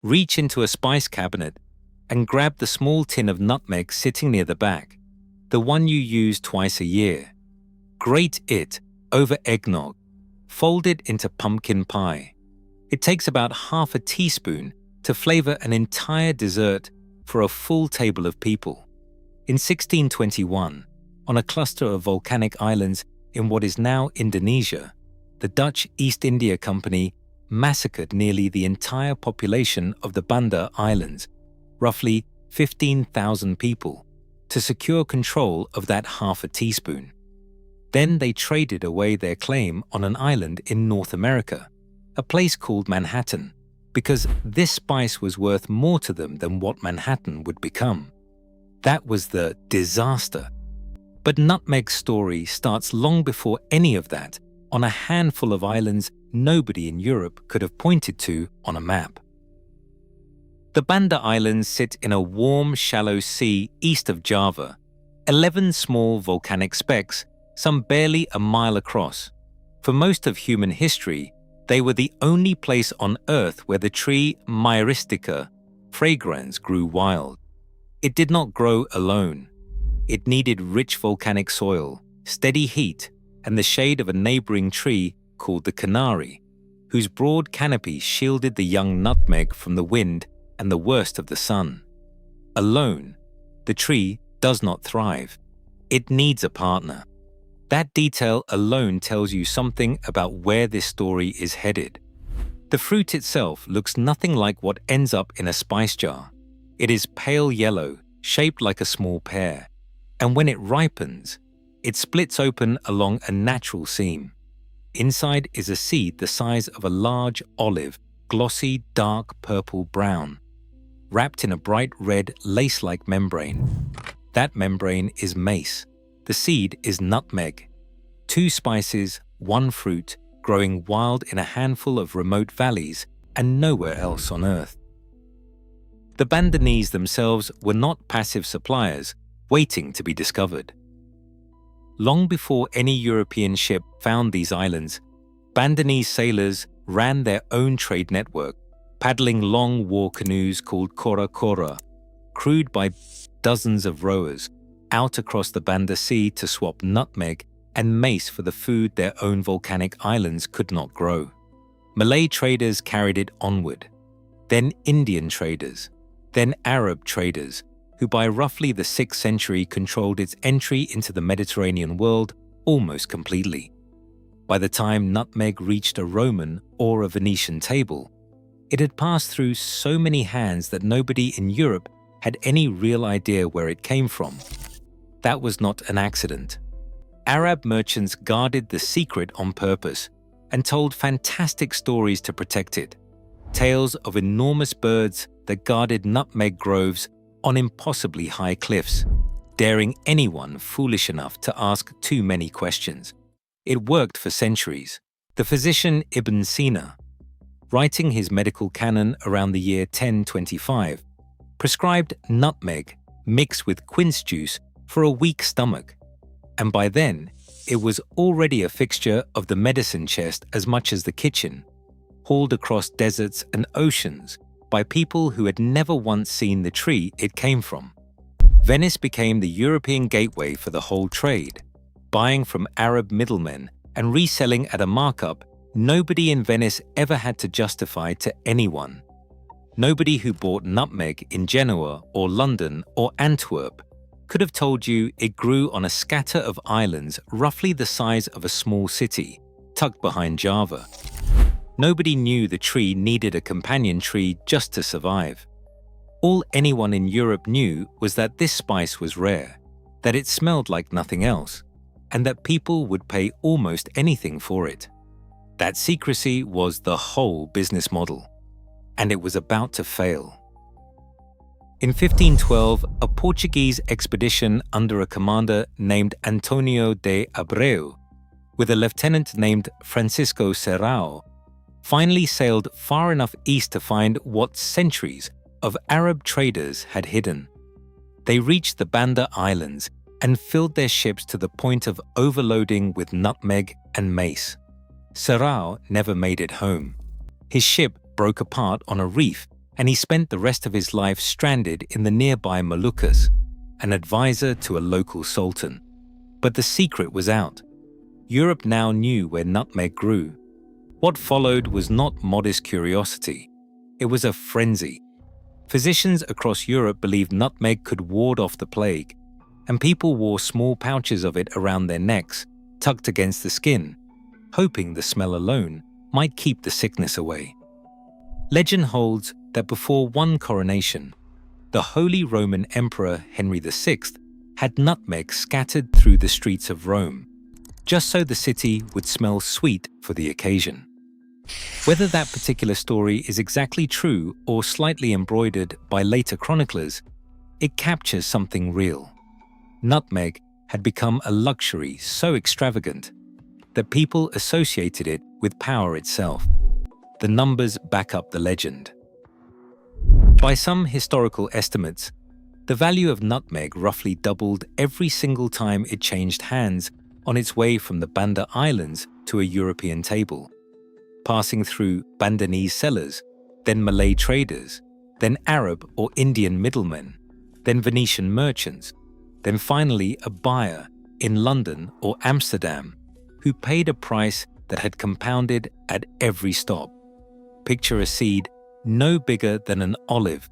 reach into a spice cabinet and grab the small tin of nutmeg sitting near the back, the one you use twice a year. Grate it over eggnog. Fold it into pumpkin pie. It takes about half a teaspoon to flavor an entire dessert for a full table of people. In 1621, on a cluster of volcanic islands in what is now Indonesia, the Dutch East India Company massacred nearly the entire population of the Banda Islands, roughly 15,000 people, to secure control of that half a teaspoon. Then they traded away their claim on an island in North America, a place called Manhattan, because this spice was worth more to them than what Manhattan would become. That was the disaster. But Nutmeg's story starts long before any of that, on a handful of islands nobody in Europe could have pointed to on a map. The Banda Islands sit in a warm, shallow sea east of Java, 11 small volcanic specks, some barely a mile across. For most of human history, they were the only place on Earth where the tree Myristica fragrans grew wild. It did not grow alone. It needed rich volcanic soil, steady heat, and the shade of a neighboring tree called the canary, whose broad canopy shielded the young nutmeg from the wind and the worst of the sun. Alone, the tree does not thrive. It needs a partner. That detail alone tells you something about where this story is headed. The fruit itself looks nothing like what ends up in a spice jar. It is pale yellow, shaped like a small pear, and when it ripens, it splits open along a natural seam. Inside is a seed the size of a large olive, glossy, dark purple-brown, wrapped in a bright red lace-like membrane. That membrane is mace. The seed is nutmeg. 2 spices, 1 fruit, growing wild in a handful of remote valleys and nowhere else on Earth. The Bandanese themselves were not passive suppliers waiting to be discovered. Long before any European ship found these islands, Bandanese sailors ran their own trade network, paddling long war canoes called kora-kora, crewed by dozens of rowers, out across the Banda Sea to swap nutmeg and mace for the food their own volcanic islands could not grow. Malay traders carried it onward, then Indian traders, then Arab traders, who by roughly the 6th century controlled its entry into the Mediterranean world almost completely. By the time nutmeg reached a Roman or a Venetian table, it had passed through so many hands that nobody in Europe had any real idea where it came from. That was not an accident. Arab merchants guarded the secret on purpose and told fantastic stories to protect it. Tales of enormous birds that guarded nutmeg groves on impossibly high cliffs, daring anyone foolish enough to ask too many questions. It worked for centuries. The physician Ibn Sina, writing his medical canon around the year 1025, prescribed nutmeg mixed with quince juice for a weak stomach, and by then it was already a fixture of the medicine chest as much as the kitchen, hauled across deserts and oceans by people who had never once seen the tree it came from. Venice became the European gateway for the whole trade, buying from Arab middlemen and reselling at a markup nobody in Venice ever had to justify to anyone. Nobody who bought nutmeg in Genoa or London or Antwerp could have told you it grew on a scatter of islands roughly the size of a small city, tucked behind Java. Nobody knew the tree needed a companion tree just to survive. All anyone in Europe knew was that this spice was rare, that it smelled like nothing else, and that people would pay almost anything for it. That secrecy was the whole business model, and it was about to fail. In 1512, a Portuguese expedition under a commander named Antonio de Abreu, with a lieutenant named Francisco Serrao, finally sailed far enough east to find what centuries of Arab traders had hidden. They reached the Banda Islands and filled their ships to the point of overloading with nutmeg and mace. Serrao never made it home. His ship broke apart on a reef and he spent the rest of his life stranded in the nearby Moluccas, an advisor to a local sultan. But the secret was out. Europe now knew where nutmeg grew. What followed was not modest curiosity. It was a frenzy. Physicians across Europe believed nutmeg could ward off the plague, and people wore small pouches of it around their necks, tucked against the skin, hoping the smell alone might keep the sickness away. Legend holds that before one coronation, the Holy Roman Emperor Henry VI had nutmeg scattered through the streets of Rome, just so the city would smell sweet for the occasion. Whether that particular story is exactly true or slightly embroidered by later chroniclers, it captures something real. Nutmeg had become a luxury so extravagant that people associated it with power itself. The numbers back up the legend. By some historical estimates, the value of nutmeg roughly doubled every single time it changed hands on its way from the Banda Islands to a European table, passing through Bandanese sellers, then Malay traders, then Arab or Indian middlemen, then Venetian merchants, then finally a buyer in London or Amsterdam who paid a price that had compounded at every stop. Picture a seed no bigger than an olive,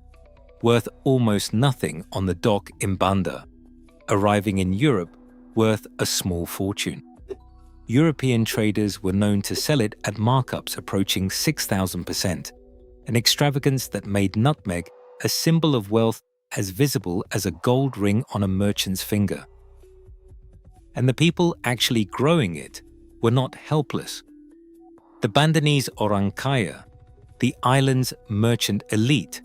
worth almost nothing on the dock in Banda, arriving in Europe worth a small fortune. European traders were known to sell it at markups approaching 6,000%, an extravagance that made nutmeg a symbol of wealth as visible as a gold ring on a merchant's finger. And the people actually growing it were not helpless. The Bandanese orang kaya, the island's merchant elite,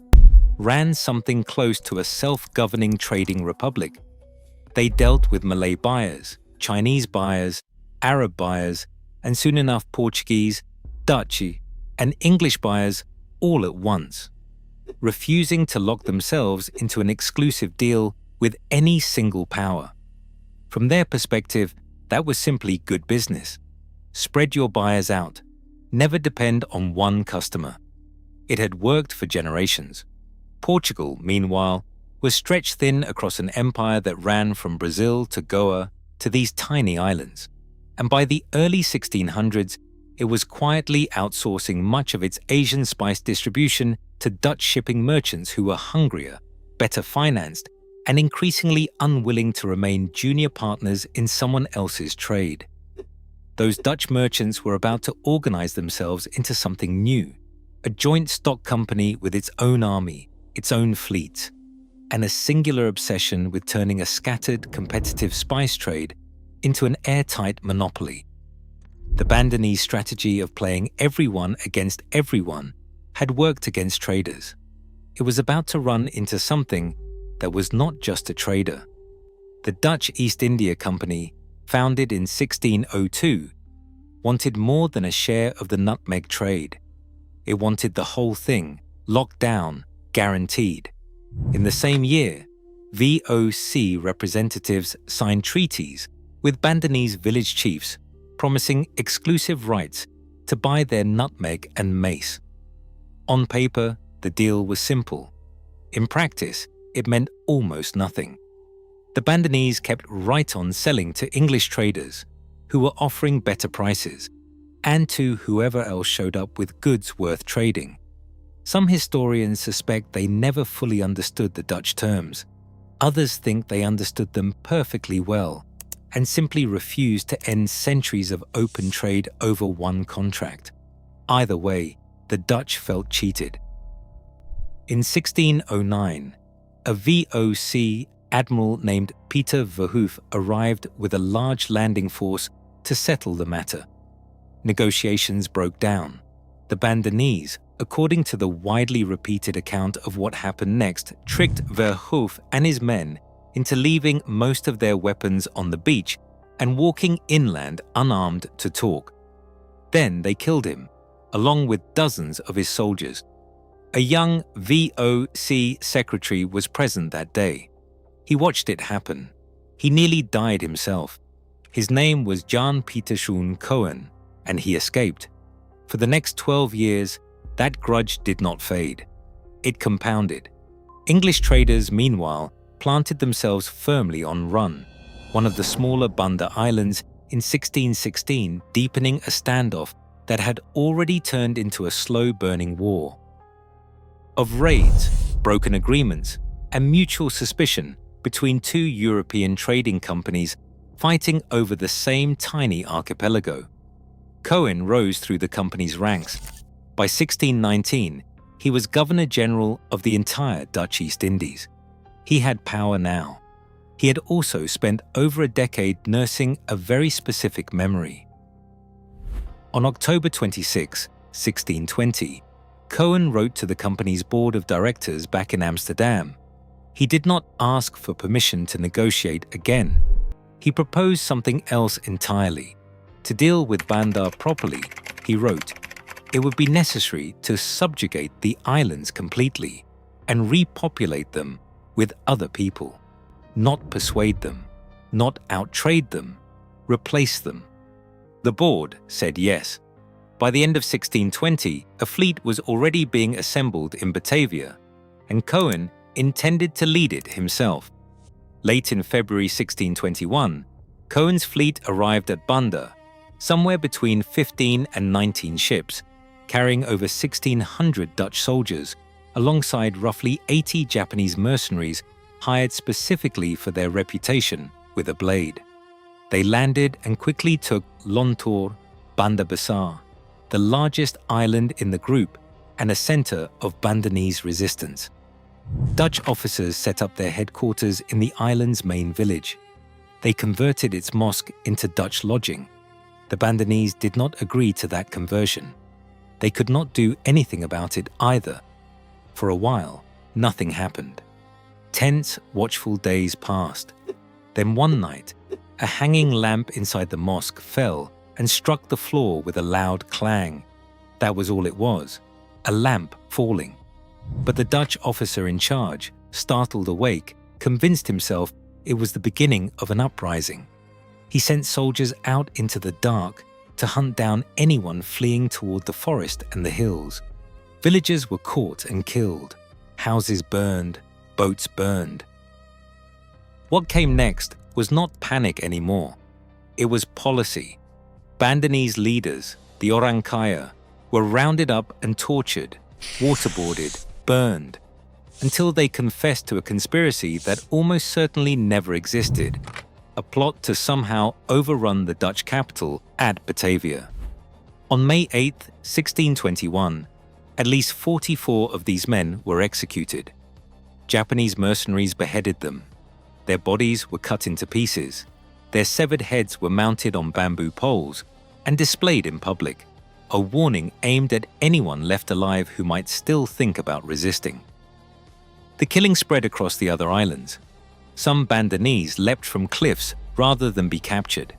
ran something close to a self-governing trading republic. They dealt with Malay buyers, Chinese buyers, Arab buyers, and soon enough Portuguese, Dutch, and English buyers all at once, refusing to lock themselves into an exclusive deal with any single power. From their perspective, that was simply good business. Spread your buyers out. Never depend on one customer. It had worked for generations. Portugal, meanwhile, was stretched thin across an empire that ran from Brazil to Goa to these tiny islands. And by the early 1600s, it was quietly outsourcing much of its Asian spice distribution to Dutch shipping merchants who were hungrier, better financed, and increasingly unwilling to remain junior partners in someone else's trade. Those Dutch merchants were about to organize themselves into something new, a joint stock company with its own army, its own fleet, and a singular obsession with turning a scattered, competitive spice trade into an airtight monopoly. The Bandanese strategy of playing everyone against everyone had worked against traders. It was about to run into something that was not just a trader. The Dutch East India Company, founded in 1602, wanted more than a share of the nutmeg trade. It wanted the whole thing, locked down, guaranteed. In the same year, VOC representatives signed treaties with Bandanese village chiefs promising exclusive rights to buy their nutmeg and mace. On paper, the deal was simple. In practice, it meant almost nothing. The Bandanese kept right on selling to English traders who were offering better prices, and to whoever else showed up with goods worth trading. Some historians suspect they never fully understood the Dutch terms. Others think they understood them perfectly well and simply refused to end centuries of open trade over one contract. Either way, the Dutch felt cheated. In 1609, a VOC admiral named Pieter Verhoef arrived with a large landing force to settle the matter. Negotiations broke down. The Bandanese, according to the widely repeated account of what happened next, tricked Verhoef and his men into leaving most of their weapons on the beach and walking inland unarmed to talk. Then they killed him, along with dozens of his soldiers. A young VOC secretary was present that day. He watched it happen. He nearly died himself. His name was Jan Pieterszoon Cohen, and he escaped. For the next 12 years, that grudge did not fade. it compounded. English traders, meanwhile, planted themselves firmly on Run, one of the smaller Banda Islands, in 1616, deepening a standoff that had already turned into a slow-burning war. Of raids, broken agreements, and mutual suspicion between two European trading companies fighting over the same tiny archipelago. Cohen rose through the company's ranks. By 1619, he was Governor-General of the entire Dutch East Indies. He had power now. He had also spent over a decade nursing a very specific memory. On October 26, 1620, Cohen wrote to the company's board of directors back in Amsterdam. He did not ask for permission to negotiate again. He proposed something else entirely. To deal with Banda properly, he wrote, it would be necessary to subjugate the islands completely and repopulate them with other people, not persuade them, not outtrade them, replace them. The board said yes. By the end of 1620, a fleet was already being assembled in Batavia, and Cohen intended to lead it himself. Late in February 1621, Cohen's fleet arrived at Banda, somewhere between 15 and 19 ships, carrying over 1,600 Dutch soldiers, alongside roughly 80 Japanese mercenaries hired specifically for their reputation with a blade. They landed and quickly took Lontor, Banda Besar, the largest island in the group and a center of Bandanese resistance. Dutch officers set up their headquarters in the island's main village. They converted its mosque into Dutch lodging. The Bandanese did not agree to that conversion. They could not do anything about it either. For a while, nothing happened. Tense, watchful days passed. Then one night, a hanging lamp inside the mosque fell and struck the floor with a loud clang. That was all it was, a lamp falling. But the Dutch officer in charge, startled awake, convinced himself it was the beginning of an uprising. He sent soldiers out into the dark to hunt down anyone fleeing toward the forest and the hills. Villagers were caught and killed. Houses burned, boats burned. What came next was not panic anymore. It was policy. Bandanese leaders, the Orang Kaya, were rounded up and tortured, waterboarded, burned, until they confessed to a conspiracy that almost certainly never existed, a plot to somehow overrun the Dutch capital at Batavia. On May 8, 1621, at least 44 of these men were executed. Japanese mercenaries beheaded them. Their bodies were cut into pieces. Their severed heads were mounted on bamboo poles and displayed in public, a warning aimed at anyone left alive who might still think about resisting. The killing spread across the other islands. Some Bandanese leapt from cliffs rather than be captured.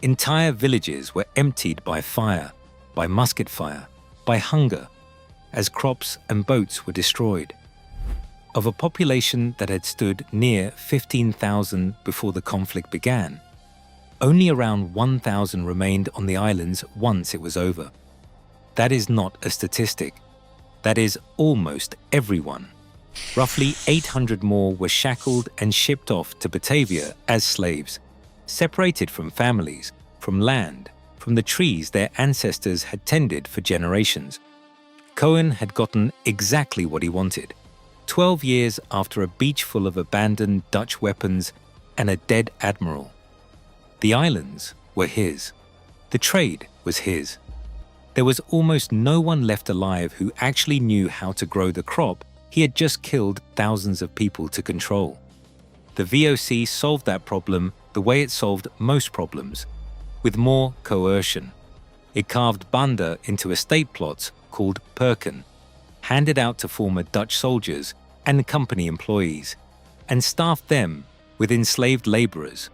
Entire villages were emptied by fire, by musket fire, by hunger, as crops and boats were destroyed. Of a population that had stood near 15,000 before the conflict began, only around 1,000 remained on the islands once it was over. That is not a statistic. That is almost everyone. Roughly 800 more were shackled and shipped off to Batavia as slaves, separated from families, from land, from the trees their ancestors had tended for generations. Cohen had gotten exactly what he wanted. 12 years after a beach full of abandoned Dutch weapons and a dead admiral. The islands were his. The trade was his. There was almost no one left alive who actually knew how to grow the crop he had just killed thousands of people to control. The VOC solved that problem the way it solved most problems, with more coercion. It carved Banda into estate plots called perken, handed out to former Dutch soldiers and company employees, and staffed them with enslaved laborers,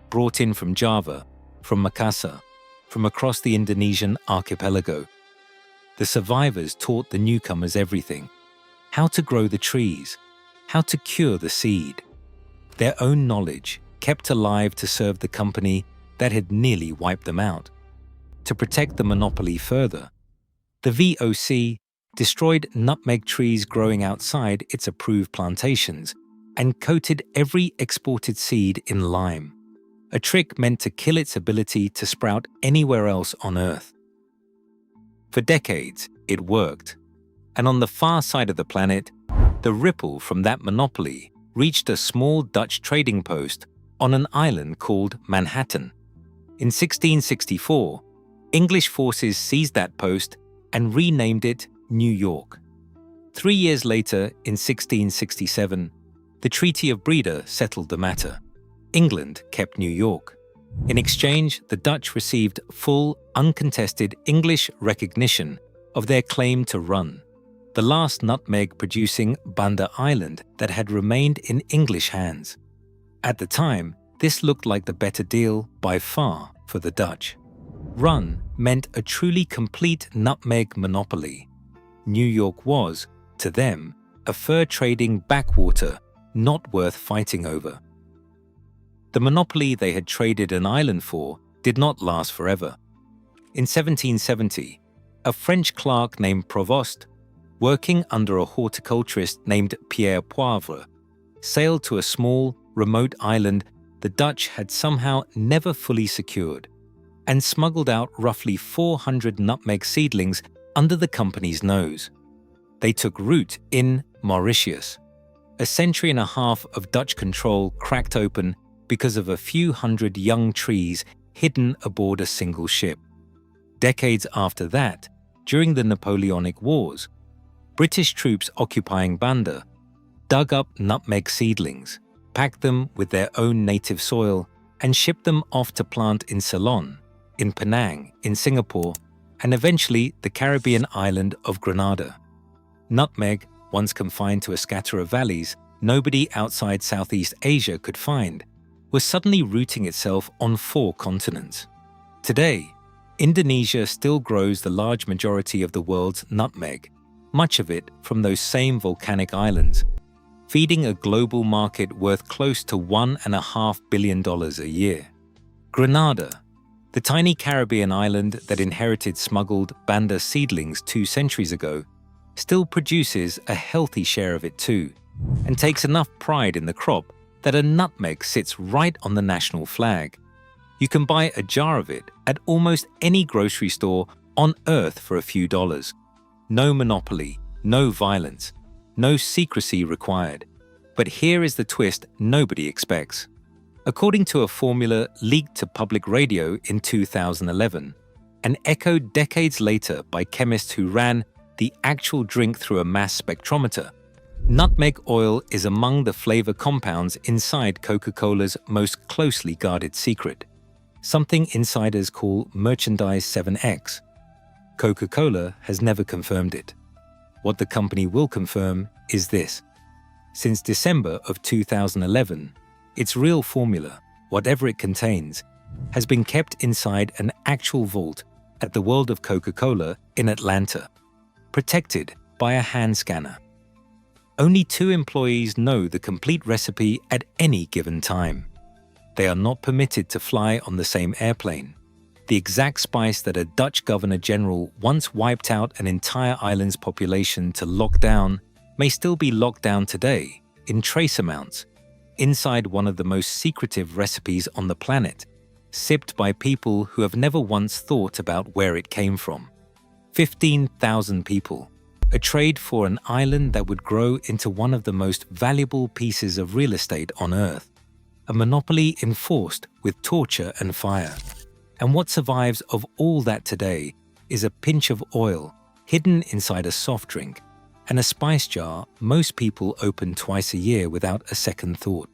brought in from Java, from Makassar, from across the Indonesian archipelago. The survivors taught the newcomers everything: how to grow the trees, how to cure the seed. Their own knowledge kept alive to serve the company that had nearly wiped them out. To protect the monopoly further, the VOC destroyed nutmeg trees growing outside its approved plantations, and coated every exported seed in lime, a trick meant to kill its ability to sprout anywhere else on Earth. For decades, it worked, and on the far side of the planet, the ripple from that monopoly reached a small Dutch trading post on an island called Manhattan. In 1664, English forces seized that post and renamed it New York. 3 years later, in 1667, the Treaty of Breda settled the matter. England kept New York. In exchange, the Dutch received full, uncontested English recognition of their claim to Run, the last nutmeg-producing Banda Island that had remained in English hands. At the time, this looked like the better deal by far for the Dutch. Run meant a truly complete nutmeg monopoly. New York was, to them, a fur-trading backwater not worth fighting over. The monopoly they had traded an island for did not last forever. In 1770, a French clerk named Provost, working under a horticulturist named Pierre Poivre, sailed to a small, remote island the Dutch had somehow never fully secured, and smuggled out roughly 400 nutmeg seedlings under the company's nose. They took root in Mauritius. A century and a half of Dutch control cracked open because of a few hundred young trees hidden aboard a single ship. Decades after that, during the Napoleonic Wars, British troops occupying Banda dug up nutmeg seedlings, packed them with their own native soil, and shipped them off to plant in Ceylon, in Penang, in Singapore, and eventually the Caribbean island of Grenada. Nutmeg, once confined to a scatter of valleys nobody outside Southeast Asia could find, was suddenly rooting itself on 4 continents. Today, Indonesia still grows the large majority of the world's nutmeg, much of it from those same volcanic islands, feeding a global market worth close to $1.5 billion a year. Grenada, the tiny Caribbean island that inherited smuggled Banda seedlings 2 centuries ago, still produces a healthy share of it too, and takes enough pride in the crop that a nutmeg sits right on the national flag. You can buy a jar of it at almost any grocery store on Earth for a few dollars. No monopoly, no violence, no secrecy required. But here is the twist nobody expects. According to a formula leaked to public radio in 2011, and echoed decades later by chemists who ran the actual drink through a mass spectrometer, nutmeg oil is among the flavor compounds inside Coca Cola's most closely guarded secret, something insiders call Merchandise 7X. Coca Cola has never confirmed it. What the company will confirm is this. Since December of 2011, its real formula, whatever it contains, has been kept inside an actual vault at the World of Coca Cola in Atlanta, protected by a hand scanner. Only 2 employees know the complete recipe at any given time. They are not permitted to fly on the same airplane. The exact spice that a Dutch governor-general once wiped out an entire island's population to lock down may still be locked down today, in trace amounts, inside one of the most secretive recipes on the planet, sipped by people who have never once thought about where it came from. 15,000 people, a trade for an island that would grow into one of the most valuable pieces of real estate on Earth, a monopoly enforced with torture and fire. And what survives of all that today is a pinch of oil hidden inside a soft drink and a spice jar most people open twice a year without a second thought.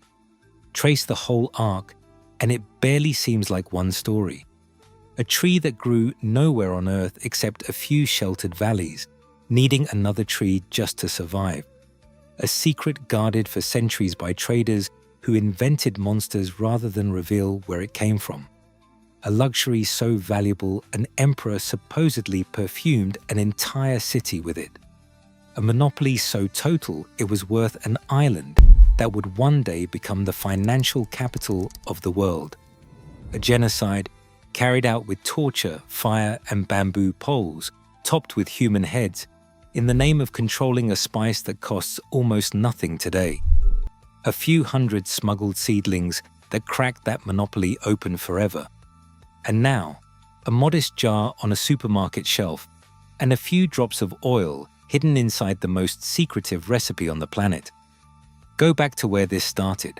Trace the whole arc, and it barely seems like one story. A tree that grew nowhere on Earth except a few sheltered valleys, needing another tree just to survive. A secret guarded for centuries by traders who invented monsters rather than reveal where it came from. A luxury so valuable an emperor supposedly perfumed an entire city with it. A monopoly so total it was worth an island that would one day become the financial capital of the world. A genocide carried out with torture, fire, and bamboo poles, topped with human heads, in the name of controlling a spice that costs almost nothing today. A few hundred smuggled seedlings that cracked that monopoly open forever. And now, a modest jar on a supermarket shelf and a few drops of oil hidden inside the most secretive recipe on the planet. Go back to where this started.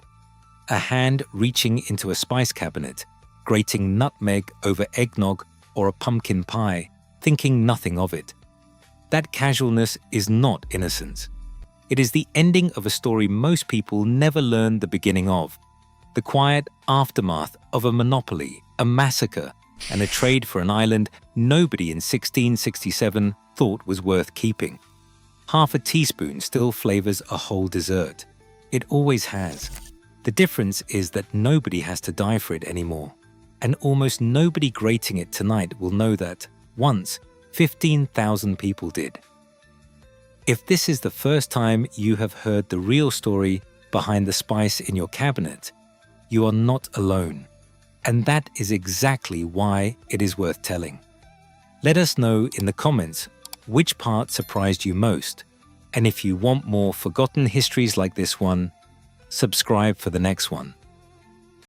A hand reaching into a spice cabinet, grating nutmeg over eggnog or a pumpkin pie, thinking nothing of it. That casualness is not innocence. It is the ending of a story most people never learn the beginning of. The quiet aftermath of a monopoly, a massacre, and a trade for an island nobody in 1667 thought was worth keeping. Half a teaspoon still flavors a whole dessert. It always has. The difference is that nobody has to die for it anymore. And almost nobody grating it tonight will know that, once, 15,000 people did. If this is the first time you have heard the real story behind the spice in your cabinet, you are not alone. And that is exactly why it is worth telling. Let us know in the comments which part surprised you most. And if you want more forgotten histories like this one, subscribe for the next one.